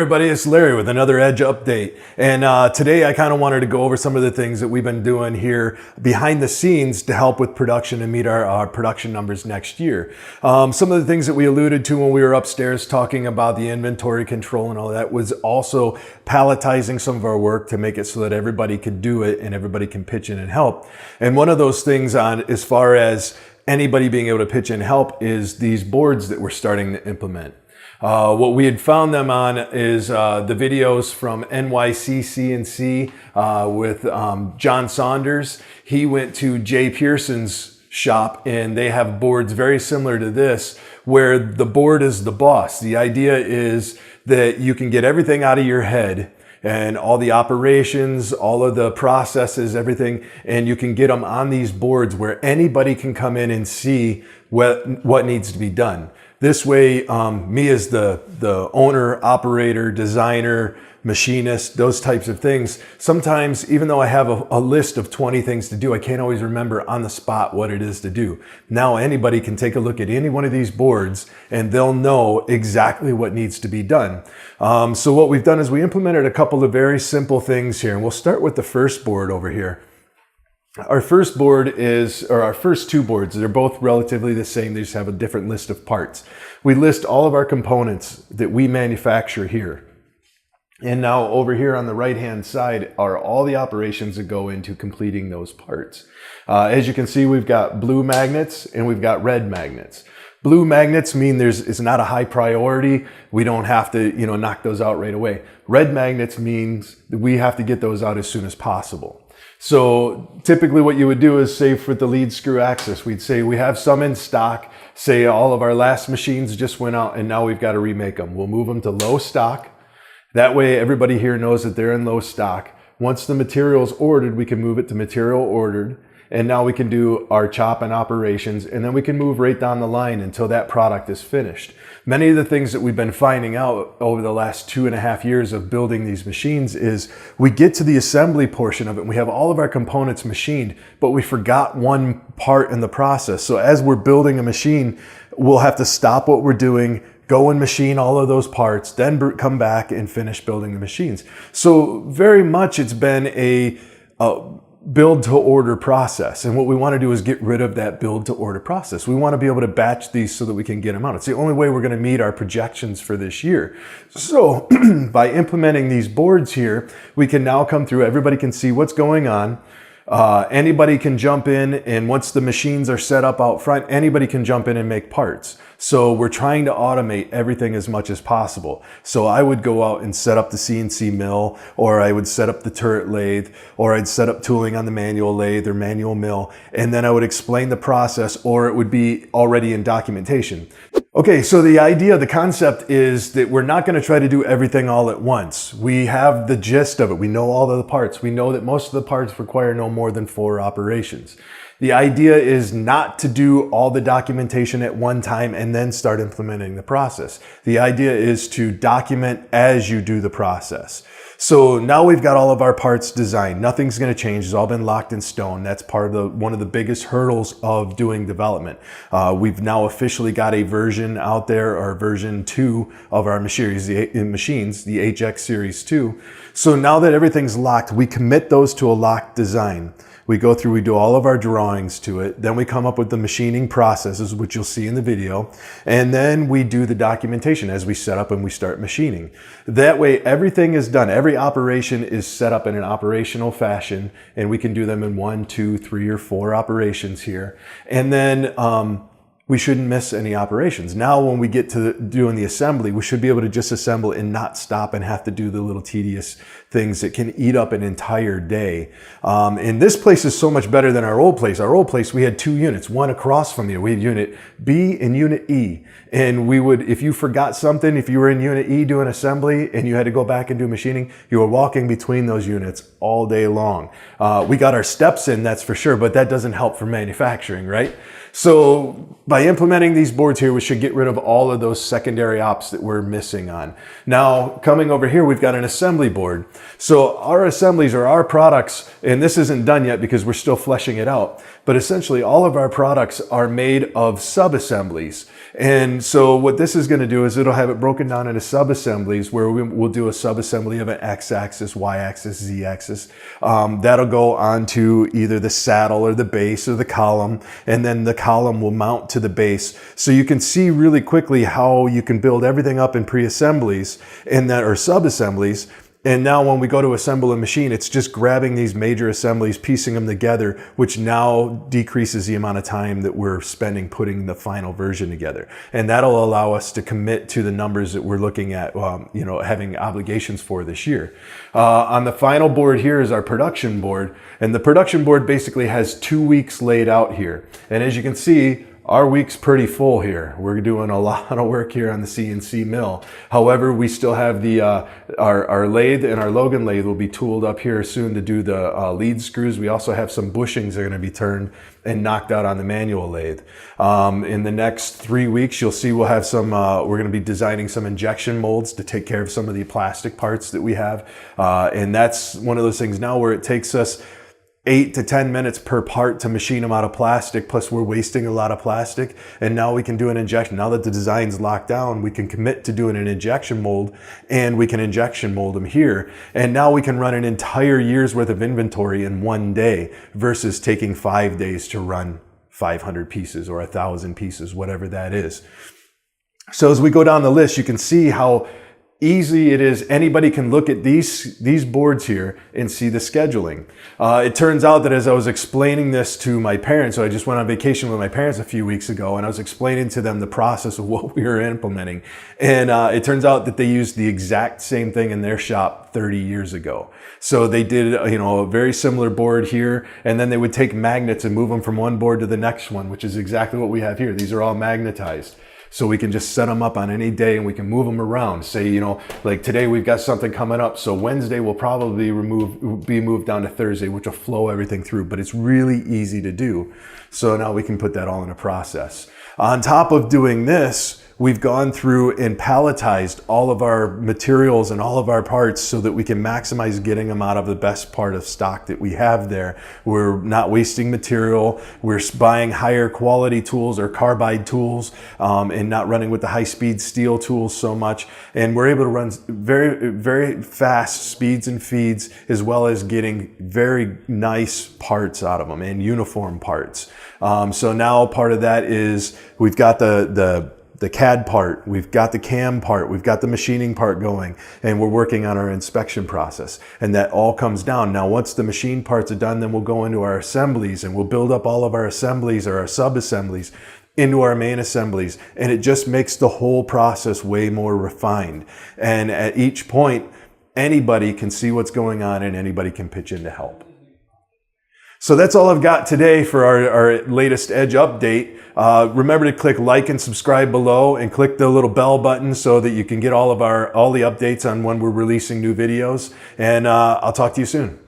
everybody, it's Larry with another Edge update. And today I kind of wanted to go over some of the things that we've been doing here behind the scenes to help with production and meet our production numbers next year. Some of the things that we alluded to when we were upstairs talking about the inventory control and all that was also palletizing some of our work to make it so that everybody could do it and everybody can pitch in and help. And one of those things on as far as anybody being able to pitch in and help is these boards that we're starting to implement. What we had found them on is the videos from NYCCNC with John Saunders. He went to Jay Pierson's shop and they have boards very similar to this where the board is the boss. The idea is that you can get everything out of your head and all the operations, all of the processes, everything, and you can get them on these boards where anybody can come in and see what needs to be done. This way, me as the owner, operator, designer, machinist, those types of things, sometimes even though I have a list of 20 things to do, I can't always remember on the spot what it is to do. Now anybody can take a look at any one of these boards and they'll know exactly what needs to be done. So what we've done is we implemented a couple of very simple things here, and we'll start with the first board over here. Our first board is, or our first two boards, they're both relatively the same. They just have a different list of parts. We list all of our components that we manufacture here. And now over here on the right-hand side are all the operations that go into completing those parts. As you can see, we've got blue magnets and we've got red magnets. Blue magnets mean it's not a high priority. We don't have to, knock those out right away. Red magnets means that we have to get those out as soon as possible. So typically what you would do is say for the lead screw axis, we'd say we have some in stock, say all of our last machines just went out and now we've got to remake them. We'll move them to low stock. That way everybody here knows that they're in low stock. Once the material's ordered, we can move it to material ordered. And now we can do our chop and operations, and then we can move right down the line until that product is finished. Many of the things that we've been finding out over the last 2.5 years of building these machines is we get to the assembly portion of it and we have all of our components machined, but we forgot one part in the process. So as we're building a machine, we'll have to stop what we're doing, go and machine all of those parts, then come back and finish building the machines. So very much it's been a build to order process. And what we want to do is get rid of that build to order process. We want to be able to batch these so that we can get them out. It's the only way we're going to meet our projections for this year. So by implementing these boards here, we can now come through, everybody can see what's going on. Anybody can jump in, and once the machines are set up out front, anybody can jump in and make parts. So we're trying to automate everything as much as possible. So I would go out and set up the CNC mill, or I would set up the turret lathe, or I'd set up tooling on the manual lathe or manual mill, and then I would explain the process, or it would be already in documentation. Okay, so the concept is that we're not going to try to do everything all at once. We have the gist of it. We know all of the parts. We know that most of the parts require no more than 4 operations. The idea is not to do all the documentation at one time and then start implementing the process. The idea is to document as you do the process. So now we've got all of our parts designed. Nothing's going to change. It's all been locked in stone. That's part of one of the biggest hurdles of doing development. We've now officially got a version out there, or version 2 of our machines, the HX Series 2. So now that everything's locked, we commit those to a locked design. We go through, we do all of our drawings to it. Then we come up with the machining processes, which you'll see in the video. And then we do the documentation as we set up and we start machining. That way, everything is done. Every operation is set up in an operational fashion, and we can do them in 1, 2, 3, or 4 operations here. And then we shouldn't miss any operations. Now, when we get to doing the assembly, we should be able to just assemble and not stop and have to do the little tedious things that can eat up an entire day. And this place is so much better than our old place. Our old place, we had 2 units, one across from you. We had unit B and unit E. And we would, if you forgot something, if you were in unit E doing assembly and you had to go back and do machining, you were walking between those units all day long. We got our steps in, that's for sure, but that doesn't help for manufacturing, right? So by implementing these boards here, we should get rid of all of those secondary ops that we're missing on. Now, coming over here, we've got an assembly board. So our assemblies are our products, and this isn't done yet because we're still fleshing it out. But essentially, all of our products are made of sub-assemblies. And so what this is going to do is it'll have it broken down into sub-assemblies where we'll do a sub-assembly of an X-axis, Y-axis, Z-axis. That'll go onto either the saddle or the base or the column, and then the column will mount to the base. So you can see really quickly how you can build everything up in pre-assemblies and that are sub-assemblies. And now when we go to assemble a machine, it's just grabbing these major assemblies, piecing them together, which now decreases the amount of time that we're spending putting the final version together. And that'll allow us to commit to the numbers that we're looking at, having obligations for this year. On the final board here is our production board. And the production board basically has 2 weeks laid out here. And as you can see, our week's pretty full here. We're doing a lot of work here on the CNC mill. However, we still have the our lathe, and our Logan lathe will be tooled up here soon to do the lead screws. We also have some bushings that are going to be turned and knocked out on the manual lathe. In the next 3 weeks, you'll see we'll have some, we're going to be designing some injection molds to take care of some of the plastic parts that we have. And that's one of those things now where it takes us 8 to 10 minutes per part to machine them out of plastic, plus we're wasting a lot of plastic. And now we can do an injection. Now that the design's locked down, we can commit to doing an injection mold, and we can injection mold them here. And now we can run an entire year's worth of inventory in 1 day versus taking 5 days to run 500 pieces or 1,000 pieces, whatever that is. So as we go down the list, you can see how easy it is. Anybody can look at these boards here and see the scheduling. It turns out that as I was explaining this to my parents, so I just went on vacation with my parents a few weeks ago, and I was explaining to them the process of what we were implementing. And it turns out that they used the exact same thing in their shop 30 years ago. So they did, a very similar board here, and then they would take magnets and move them from one board to the next one, which is exactly what we have here. These are all magnetized. So we can just set them up on any day and we can move them around. Say, like today we've got something coming up. So Wednesday will probably be moved down to Thursday, which will flow everything through, but it's really easy to do. So now we can put that all in a process. On top of doing this, we've gone through and palletized all of our materials and all of our parts so that we can maximize getting them out of the best part of stock that we have there. We're not wasting material. We're buying higher quality tools or carbide tools and not running with the high-speed steel tools so much. And we're able to run very, very fast speeds and feeds, as well as getting very nice parts out of them and uniform parts. So now part of that is we've got the CAD part, we've got the CAM part, we've got the machining part going, and we're working on our inspection process. And that all comes down. Now, once the machine parts are done, then we'll go into our assemblies and we'll build up all of our assemblies or our sub-assemblies into our main assemblies. And it just makes the whole process way more refined. And at each point, anybody can see what's going on and anybody can pitch in to help. So that's all I've got today for our latest Edge update. Remember to click like and subscribe below and click the little bell button so that you can get all the updates on when we're releasing new videos. And I'll talk to you soon.